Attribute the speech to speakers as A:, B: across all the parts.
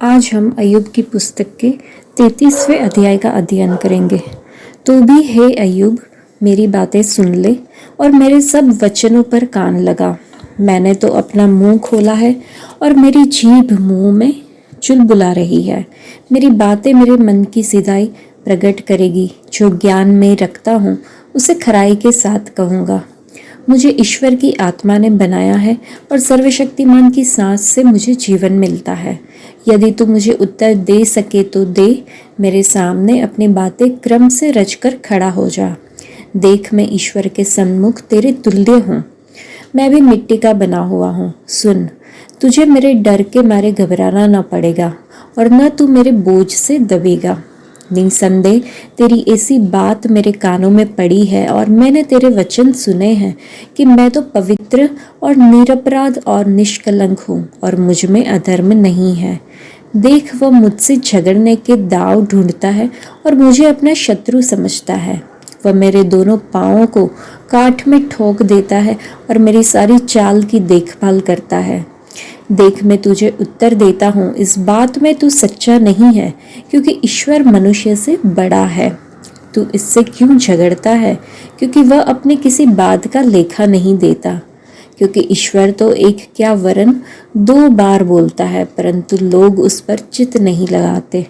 A: आज हम अय्यूब की पुस्तक के 33वें अध्याय का अध्ययन करेंगे। तो भी हे अय्यूब, मेरी बातें सुन ले और मेरे सब वचनों पर कान लगा। मैंने तो अपना मुंह खोला है और मेरी जीभ मुंह में चुलबुला रही है। मेरी बातें मेरे मन की सिधाई प्रकट करेगी। जो ज्ञान में रखता हूँ उसे खराई के साथ कहूँगा। मुझे ईश्वर की आत्मा ने बनाया है और सर्वशक्तिमान की सांस से मुझे जीवन मिलता है। यदि तू मुझे उत्तर दे सके तो दे। मेरे सामने अपनी बातें क्रम से रचकर खड़ा हो जा। देख, मैं ईश्वर के सन्मुख तेरे तुल्य हूँ। मैं भी मिट्टी का बना हुआ हूँ। सुन, तुझे मेरे डर के मारे घबराना न पड़ेगा और न तू मेरे बोझ से दबेगा। निसंदेह तेरी ऐसी बात मेरे कानों में पड़ी है और मैंने तेरे वचन सुने हैं कि मैं तो पवित्र और निरपराध और निष्कलंक हूँ और मुझ में अधर्म नहीं है। देख, वह मुझसे झगड़ने के दांव ढूंढता है और मुझे अपना शत्रु समझता है। वह मेरे दोनों पाँवों को काठ में ठोक देता है और मेरी सारी चाल की देखभाल करता है। देख, मैं तुझे उत्तर देता हूँ, इस बात में तू सच्चा नहीं है, क्योंकि ईश्वर मनुष्य से बड़ा है। तू इससे क्यों झगड़ता है? क्योंकि वह अपनी किसी बात का लेखा नहीं देता। क्योंकि ईश्वर तो एक क्या वरन 2 बार बोलता है, परंतु लोग उस पर चित्त नहीं लगाते।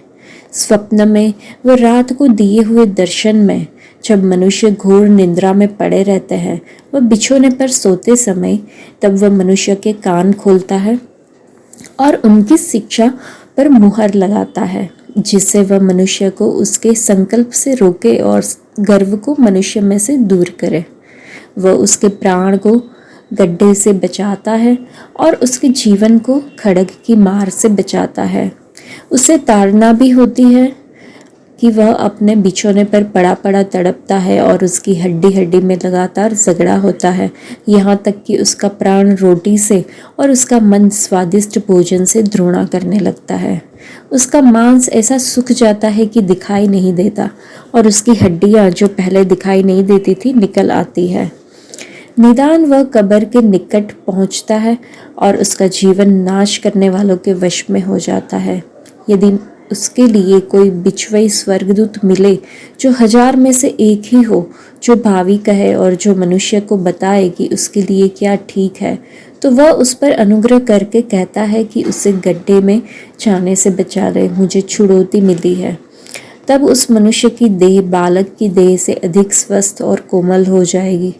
A: स्वप्न में व रात को दिए हुए दर्शन में, जब मनुष्य घोर निद्रा में पड़े रहते हैं, वह बिछोने पर सोते समय, तब वह मनुष्य के कान खोलता है और उनकी शिक्षा पर मुहर लगाता है, जिससे वह मनुष्य को उसके संकल्प से रोके और गर्व को मनुष्य में से दूर करे। वह उसके प्राण को गड्ढे से बचाता है और उसके जीवन को खड्ग की मार से बचाता है। उसे ताड़ना भी होती है कि वह अपने बिछोने पर पड़ा पड़ा तड़पता है और उसकी हड्डी हड्डी में लगातार झगड़ा होता है, यहाँ तक कि उसका प्राण रोटी से और उसका मन स्वादिष्ट भोजन से घृणा करने लगता है। उसका मांस ऐसा सूख जाता है कि दिखाई नहीं देता और उसकी हड्डियाँ जो पहले दिखाई नहीं देती थी निकल आती है। निदान वह कब्र के निकट पहुँचता है और उसका जीवन नाश करने वालों के वश में हो जाता है। यदि उसके लिए कोई बिछुई स्वर्गदूत मिले जो 1000 में से एक ही हो, जो भावी कहे और जो मनुष्य को बताए कि उसके लिए क्या ठीक है, तो वह उस पर अनुग्रह करके कहता है कि उसे गड्ढे में जाने से बचा ले, मुझे छुड़ौती मिली है। तब उस मनुष्य की देह बालक की देह से अधिक स्वस्थ और कोमल हो जाएगी।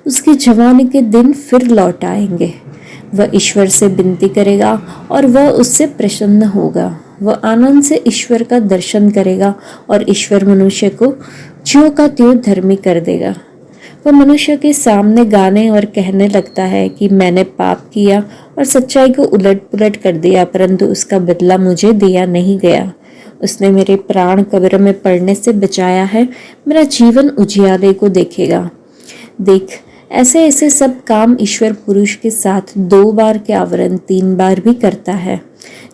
A: उसकी जवानी के दिन फिर लौट आएंगे। वह ईश्वर से विनती करेगा और वह उससे प्रसन्न होगा। वह आनंद से ईश्वर का दर्शन करेगा और ईश्वर मनुष्य को ज्यों का त्यों धर्मी कर देगा। वह मनुष्य के सामने गाने और कहने लगता है कि मैंने पाप किया और सच्चाई को उलट पुलट कर दिया, परंतु उसका बदला मुझे दिया नहीं गया। उसने मेरे प्राण कब्र में पड़ने से बचाया है। मेरा जीवन उजियाले को देखेगा। देख, ऐसे ऐसे सब काम ईश्वर पुरुष के साथ 2 बार के आवरण 3 बार भी करता है,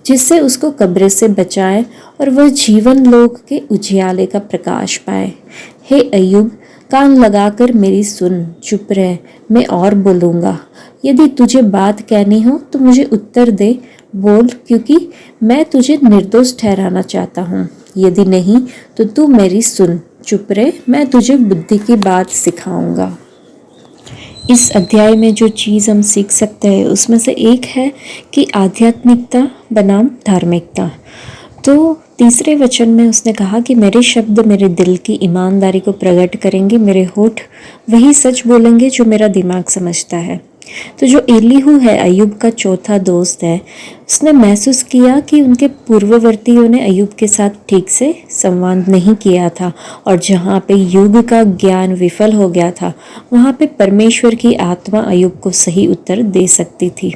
A: जिससे उसको कब्र से बचाए और वह जीवन लोक के उजियाले का प्रकाश पाए। हे अय्यूब, कान लगाकर मेरी सुन, चुप रह, मैं और बोलूँगा। यदि तुझे बात कहनी हो तो मुझे उत्तर दे, बोल, क्योंकि मैं तुझे निर्दोष ठहराना चाहता हूँ। यदि नहीं तो तू मेरी सुन, चुप रह, मैं तुझे बुद्धि की बात सिखाऊंगा। इस अध्याय में जो चीज़ हम सीख सकते हैं उसमें से एक है कि आध्यात्मिकता बनाम धार्मिकता। तो तीसरे वचन में उसने कहा कि मेरे शब्द मेरे दिल की ईमानदारी को प्रकट करेंगे, मेरे होठ वही सच बोलेंगे जो मेरा दिमाग समझता है। तो जो एलीहू है, अय्यूब का चौथा दोस्त है, उसने महसूस किया कि उनके पूर्ववर्तियों ने अय्यूब के साथ ठीक से संवाद नहीं किया था और जहाँ पे युग का ज्ञान विफल हो गया था, वहाँ पे परमेश्वर की आत्मा अय्यूब को सही उत्तर दे सकती थी।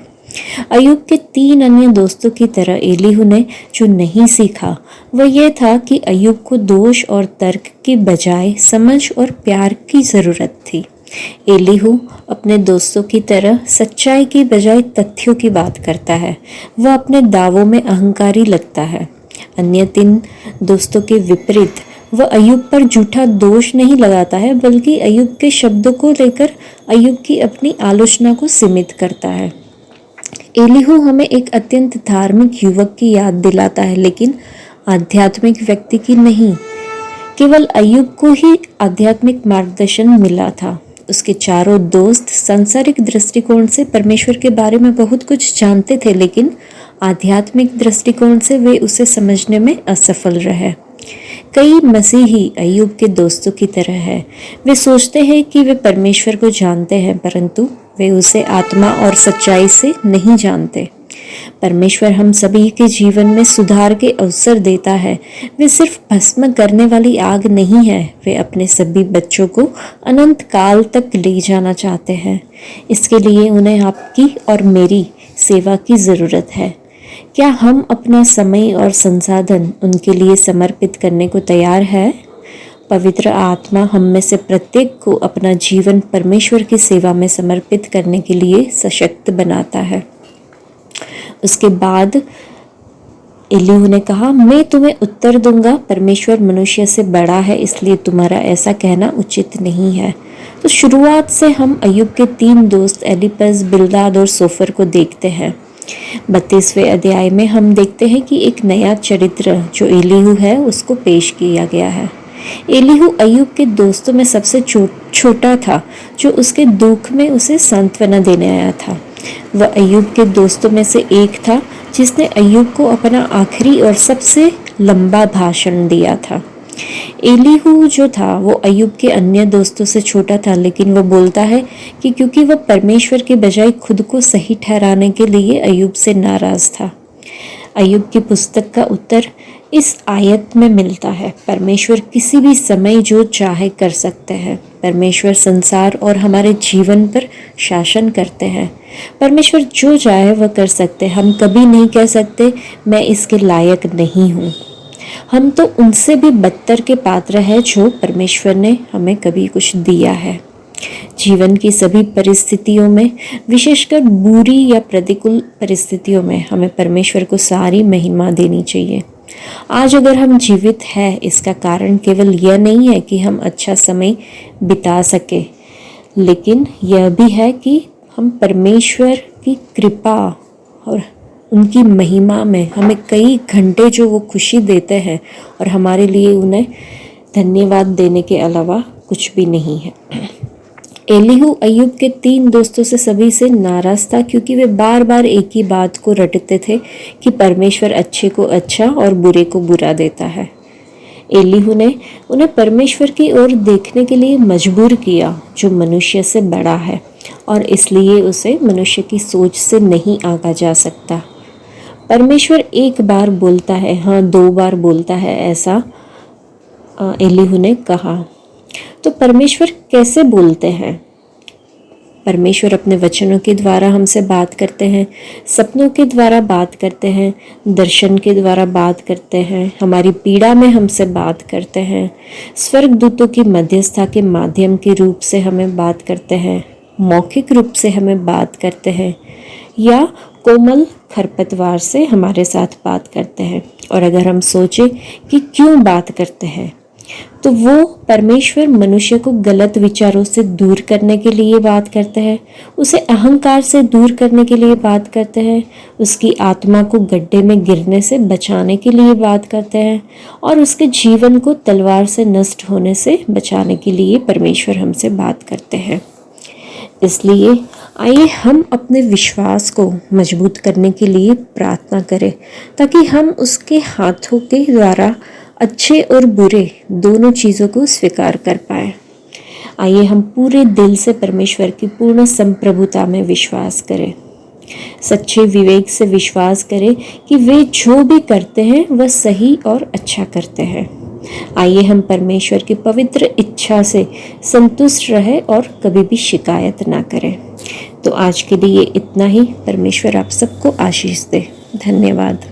A: अय्यूब के 3 अन्य दोस्तों की तरह एलीहू ने जो नहीं सीखा वह यह था कि अय्यूब को दोष और तर्क की बजाय समझ और प्यार की ज़रूरत थी। एलीहू अपने दोस्तों की तरह सच्चाई की बजाय तथ्यों की बात करता है। वह अपने दावों में अहंकारी लगता है। अन्य 3 दोस्तों के विपरीत वह अय्यूब पर झूठा दोष नहीं लगाता है, बल्कि अय्यूब के शब्दों को लेकर अय्यूब की अपनी आलोचना को सीमित करता है। एलीहू हमें एक अत्यंत धार्मिक युवक की याद दिलाता है, लेकिन आध्यात्मिक व्यक्ति की नहीं। केवल अय्यूब को ही आध्यात्मिक मार्गदर्शन मिला था। उसके चारों दोस्त सांसारिक दृष्टिकोण से परमेश्वर के बारे में बहुत कुछ जानते थे, लेकिन आध्यात्मिक दृष्टिकोण से वे उसे समझने में असफल रहे। कई मसीही अय्यूब के दोस्तों की तरह है। वे सोचते हैं कि वे परमेश्वर को जानते हैं, परंतु वे उसे आत्मा और सच्चाई से नहीं जानते। परमेश्वर हम सभी के जीवन में सुधार के अवसर देता है। वे सिर्फ भस्म करने वाली आग नहीं है, वे अपने सभी बच्चों को अनंत काल तक ले जाना चाहते हैं। इसके लिए उन्हें आपकी और मेरी सेवा की ज़रूरत है। क्या हम अपना समय और संसाधन उनके लिए समर्पित करने को तैयार है? पवित्र आत्मा हम में से प्रत्येक को अपना जीवन परमेश्वर की सेवा में समर्पित करने के लिए सशक्त बनाता है। उसके बाद एलीहू ने कहा, मैं तुम्हें उत्तर दूंगा, परमेश्वर मनुष्य से बड़ा है, इसलिए तुम्हारा ऐसा कहना उचित नहीं है। तो शुरुआत से हम अय्यूब के 3 दोस्त एलीपज, बिल्दाद और सोफर को देखते हैं। 32वें अध्याय में हम देखते हैं कि एक नया चरित्र जो एलीहू है उसको पेश किया गया है। एलीहू अय्यूब के दोस्तों में सबसे छोटा था, जो उसके दुख में उसे सांत्वना देने आया था। वह अय्यूब के दोस्तों में से एक था जिसने अय्यूब को अपना आखिरी और सबसे लंबा भाषण दिया था। एलीहू जो था वो अय्यूब के अन्य दोस्तों से छोटा था, लेकिन वो बोलता है कि क्योंकि वह परमेश्वर के बजाय खुद को सही ठहराने के लिए अय्यूब से नाराज था। अय्यूब की पुस्तक का उत्तर इस आयत में मिलता है। परमेश्वर किसी भी समय जो चाहे कर सकते हैं। परमेश्वर संसार और हमारे जीवन पर शासन करते हैं। परमेश्वर जो चाहे वह कर सकते हैं। हम कभी नहीं कह सकते मैं इसके लायक नहीं हूँ। हम तो उनसे भी बदतर के पात्र हैं जो परमेश्वर ने हमें कभी कुछ दिया है। जीवन की सभी परिस्थितियों में, विशेषकर बुरी या प्रतिकूल परिस्थितियों में, हमें परमेश्वर को सारी महिमा देनी चाहिए। आज अगर हम जीवित हैं, इसका कारण केवल यह नहीं है कि हम अच्छा समय बिता सके, लेकिन यह भी है कि हम परमेश्वर की कृपा और उनकी महिमा में हमें कई घंटे जो वो खुशी देते हैं और हमारे लिए उन्हें धन्यवाद देने के अलावा कुछ भी नहीं है। एलीहू अय्यूब के 3 दोस्तों से सभी से नाराज था, क्योंकि वे बार बार एक ही बात को रटते थे कि परमेश्वर अच्छे को अच्छा और बुरे को बुरा देता है। एलीहू ने उन्हें परमेश्वर की ओर देखने के लिए मजबूर किया, जो मनुष्य से बड़ा है और इसलिए उसे मनुष्य की सोच से नहीं आंका जा सकता। परमेश्वर एक बार बोलता है, हाँ 2 बार बोलता है, ऐसा एलीहू ने कहा। तो परमेश्वर कैसे बोलते हैं? परमेश्वर अपने वचनों के द्वारा हमसे बात करते हैं, सपनों के द्वारा बात करते हैं, दर्शन के द्वारा बात करते हैं, हमारी पीड़ा में हमसे बात करते हैं, स्वर्गदूतों की मध्यस्थता के माध्यम के रूप से हमें बात करते हैं, मौखिक रूप से हमें बात करते हैं, या कोमल खरपतवार से हमारे साथ बात करते हैं। और अगर हम सोचें कि क्यों बात करते हैं, तो वो परमेश्वर मनुष्य को गलत विचारों से दूर करने के लिए बात करते हैं, उसे अहंकार से दूर करने के लिए बात करते हैं, उसकी आत्मा को गड्ढे में गिरने से बचाने के लिए बात करते हैं, और उसके जीवन को तलवार से नष्ट होने से बचाने के लिए परमेश्वर हमसे बात करते हैं। इसलिए आइए हम अपने विश्वास को मजबूत करने के लिए प्रार्थना करें, ताकि हम उसके हाथों के द्वारा अच्छे और बुरे दोनों चीज़ों को स्वीकार कर पाए। आइए हम पूरे दिल से परमेश्वर की पूर्ण संप्रभुता में विश्वास करें, सच्चे विवेक से विश्वास करें कि वे जो भी करते हैं वह सही और अच्छा करते हैं। आइए हम परमेश्वर की पवित्र इच्छा से संतुष्ट रहे और कभी भी शिकायत ना करें। तो आज के लिए इतना ही। परमेश्वर आप सबको आशीष दे। धन्यवाद।